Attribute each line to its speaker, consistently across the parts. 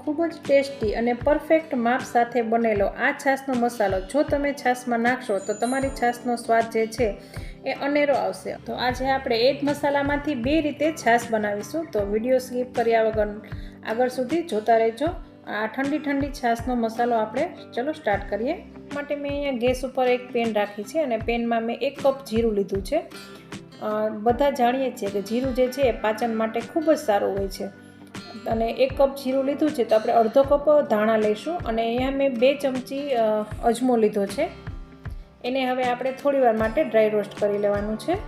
Speaker 1: खूब ज टेस्टी और परफेक्ट माप साथ बनेलो आ छाशनो मसालो जो तमे छाश में नाखशो तो तमारी छाशनो स्वाद जे छे ए अनेरो आवशे। तो आज आपणे एक मसालामांथी बे रीते छाश बनावीशुं, तो विडियो स्किप कर्या वगर आगळ सुधी जोता रहेजो। आ ठंडी ठंडी छाशनो मसालो आपणे चलो स्टार्ट करीए। माटे मैं अहींया गैस पर एक पेन राखी छे अने पेનમાં मैं 1 कप जीरुं लीधुं छे। बधा जाणीए छीए के जीरुं जे छे पाचन माटे खूब ज सारुं होय छे અને 1 कप जीरुं लीधुं छे तो આપણે અડધો કપ ધાણા લઈશું અને અહીંયા મેં 2 ચમચી અજમો લીધો છે। એને હવે આપણે થોડીવાર માટે ડ્રાય રોસ્ટ કરી લેવાનું છે।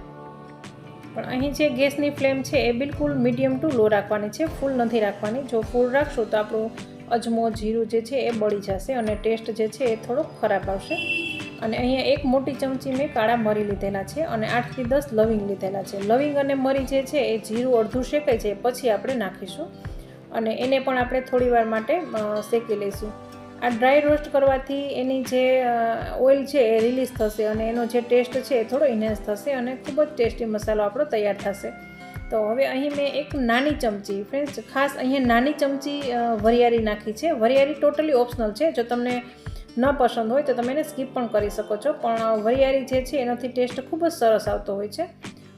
Speaker 1: પણ અહીં જે ગેસની ફ્લેમ છે એ બિલકુલ મીડિયમ ટુ લો રાખવાની છે, ફૂલ નથી રાખવાની। જો ફૂલ રાખશો તો આપણું અજમો જીરું જે છે એ બળી જશે અને ટેસ્ટ જે છે એ થોડો ખરાબ આવશે। અને અહીંયા 1 મોટી ચમચી મેં કાળા મરી લીધેલા છે અને 8 થી 10 લવિંગ લીધેલા છે। લવિંગ અને મરી જે છે એ જીરું અડધું શેકાય છે પછી આપણે નાખીશું અને એને પણ આપણે થોડીવાર માટે શેકી લઈશું। આ ડ્રાય રોસ્ટ કરવાથી એની જે ઓઇલ છે એ રિલીઝ થશે અને એનો જે ટેસ્ટ છે એ થોડો ઇન્હેન્સ થશે અને ખૂબ જ ટેસ્ટી મસાલો આપણો તૈયાર થશે। તો હવે અહીં મેં એક નાની ચમચી, ફ્રેન્ડ્સ ખાસ અહીંયા નાની ચમચી વરિયાળી નાખી છે। વરિયાળી ટોટલી ઓપ્શનલ છે, જો તમને ન પસંદ હોય તો તમે એને સ્કીપ પણ કરી શકો છો, પણ વરિયાળી જે છે એનાથી ટેસ્ટ ખૂબ જ સરસ આવતો હોય છે।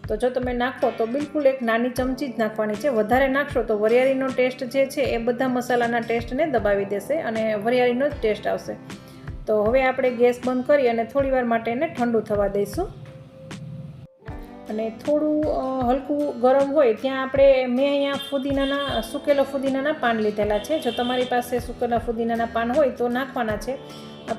Speaker 1: તો જો તમે નાખો તો બિલકુલ એક નાની ચમચી જ નાખવાની છે, વધારે નાખશો તો વરિયાળીનો ટેસ્ટ જે છે એ બધા મસાલાના ટેસ્ટને દબાવી દેશે અને વરિયાળીનો જ ટેસ્ટ આવશે। તો હવે આપણે ગેસ બંધ કરી અને થોડીવાર માટે એને ઠંડુ થવા દઈશું અને થોડું હલકું ગરમ હોય ત્યાં આપણે મેં અહીંયા ફુદીનાના સુકેલો ફુદીનાના પાન લીધેલા છે। જો તમારી પાસે સુકેલા ફુદીનાના પાન હોય તો નાખવાના છે,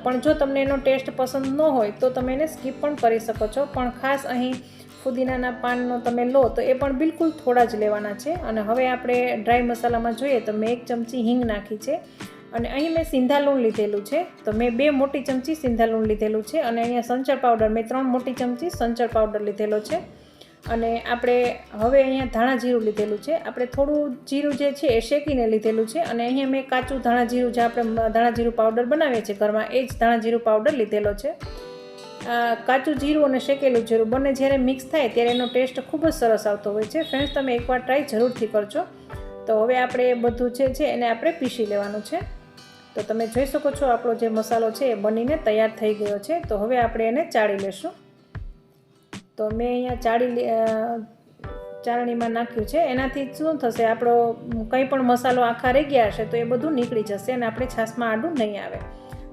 Speaker 1: પણ જો તમને એનો ટેસ્ટ પસંદ ન હોય તો તમે એને સ્કીપ પણ કરી શકો છો। પણ ખાસ અહીં ફુદીનાના પાનનો તમે લો તો એ પણ બિલકુલ થોડા જ લેવાના છે। અને હવે આપણે ડ્રાય મસાલામાં જોઈએ તો મેં 1 ચમચી હિંગ નાખી છે અને અહીં મેં સિંધા લૂણ લીધેલું છે, તો મેં 2 મોટી ચમચી સિંધા લૂણ લીધેલું છે અને અહીંયા સંચળ પાવડર મેં 3 મોટી ચમચી સંચળ પાવડર લીધેલો છે। અને આપણે હવે અહીંયા ધાણા જીરું લીધેલું છે, આપણે થોડું જીરું જે છે એ શેકીને લીધેલું છે અને અહીંયા મેં કાચું ધાણા જીરું જે આપણે ધાણા જીરું પાવડર બનાવીએ છીએ ઘરમાં એ જ ધાણા જીરું પાવડર લીધેલો છે। કાચું જીરું અને શેકેલું જીરું બંને જ્યારે મિક્સ થાય ત્યારે એનો ટેસ્ટ ખૂબ જ સરસ આવતો હોય છે। ફ્રેન્ડ્સ તમે એકવાર ટ્રાય જરૂરથી કરજો। તો હવે આપણે એ બધું છે એને આપણે પીસી લેવાનું છે। તો તમે જોઈ શકો છો આપણો જે મસાલો છે એ બનીને તૈયાર થઈ ગયો છે। તો હવે આપણે એને ચાળી લેશું। તો મેં અહીંયા ચાળણીમાં નાખ્યું છે, એનાથી શું થશે આપણો કંઈ પણ મસાલો આખા રહી ગયા હશે તો એ બધું નીકળી જશે અને આપણે છાશમાં આડું નહીં આવે।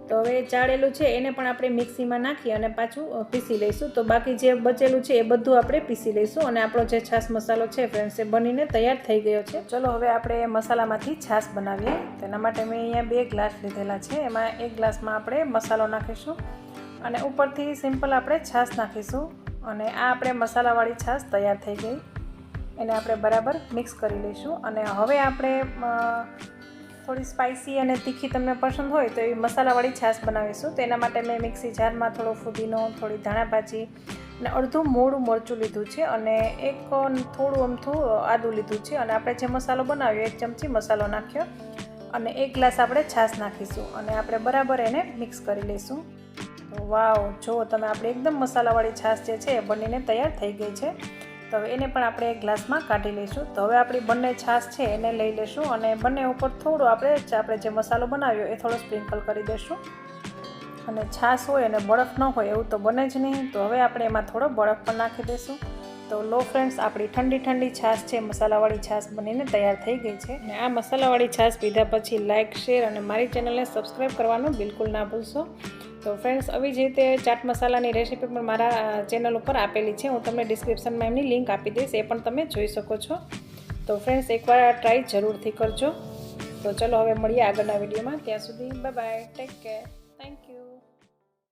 Speaker 1: તો હવે ચાળેલું છે એને પણ આપણે મિક્સીમાં નાખી અને પાછું પીસી લઈશું। તો બાકી જે બચેલું છે એ બધું આપણે પીસી લઈશું અને આપણો જે છાશ મસાલો છે ફ્રેન્ડ્સ એ બનીને તૈયાર થઈ ગયો છે। ચલો હવે આપણે મસાલામાંથી છાશ બનાવીએ। તેના માટે મેં અહીંયા 2 ગ્લાસ લીધેલા છે, એમાં 1 ગ્લાસમાં આપણે મસાલો નાખીશું અને ઉપરથી સિમ્પલ આપણે છાશ નાખીશું અને આ આપણે મસાલાવાળી છાશ તૈયાર થઈ ગઈ, એને આપણે બરાબર મિક્સ કરી લઈશું। અને હવે આપણે થોડી સ્પાઇસી અને તીખી તમને પસંદ હોય તો એવી મસાલાવાળી છાશ બનાવીશું। તો એના માટે મેં મિક્સી જારમાં થોડો ફુદીનો, થોડી ધાણા ભાજી અને અડધું મોડું મરચું લીધું છે અને એક થોડું અમથું આદું લીધું છે અને આપણે જે મસાલો બનાવ્યો 1 ચમચી મસાલો નાખ્યો અને 1 ગ્લાસ આપણે છાશ નાખીશું અને આપણે બરાબર એને મિક્સ કરી લઈશું। તો વાવ, જો તમે આપણે એકદમ મસાલાવાળી છાશ જે છે એ બનીને તૈયાર થઈ ગઈ છે। તો હવે એને પણ આપણે 1 ગ્લાસમાં કાઢી લઈશું। તો હવે આપણી બંને છાશ છે એને લઈ લઈશું અને બંને ઉપર થોડું આપણે જે મસાલો બનાવ્યો એ થોડો સ્પ્રિંકલ કરી દઈશું। અને છાશ હોય અને બરફ ન હોય એવું તો બને જ નહીં, તો હવે આપણે એમાં થોડો બરફ પણ નાખી દઈશું। તો લો ફ્રેન્ડ્સ, આપણી ઠંડી ઠંડી છાશ છે મસાલાવાળી છાશ બનીને તૈયાર થઈ ગઈ છે। અને આ મસાલાવાળી છાશ પીધા પછી લાઇક, શેર અને મારી ચેનલને સબસ્ક્રાઈબ કરવાનું બિલકુલ ના ભૂલશો। તો ફ્રેન્ડ્સ આવી જ રીતે ચાટ મસાલાની રેસીપી પણ મારા ચેનલ ઉપર આપેલી છે, હું તમને ડિસ્ક્રિપ્શનમાં એમની લિંક આપી દઈશ, એ પણ તમે જોઈ શકો છો। તો ફ્રેન્ડ્સ એકવાર આ ટ્રાય જરૂરથી કરજો। તો ચલો હવે મળીએ આગળના વિડીયોમાં, ત્યાં સુધી બાય બાય, ટેક કેર।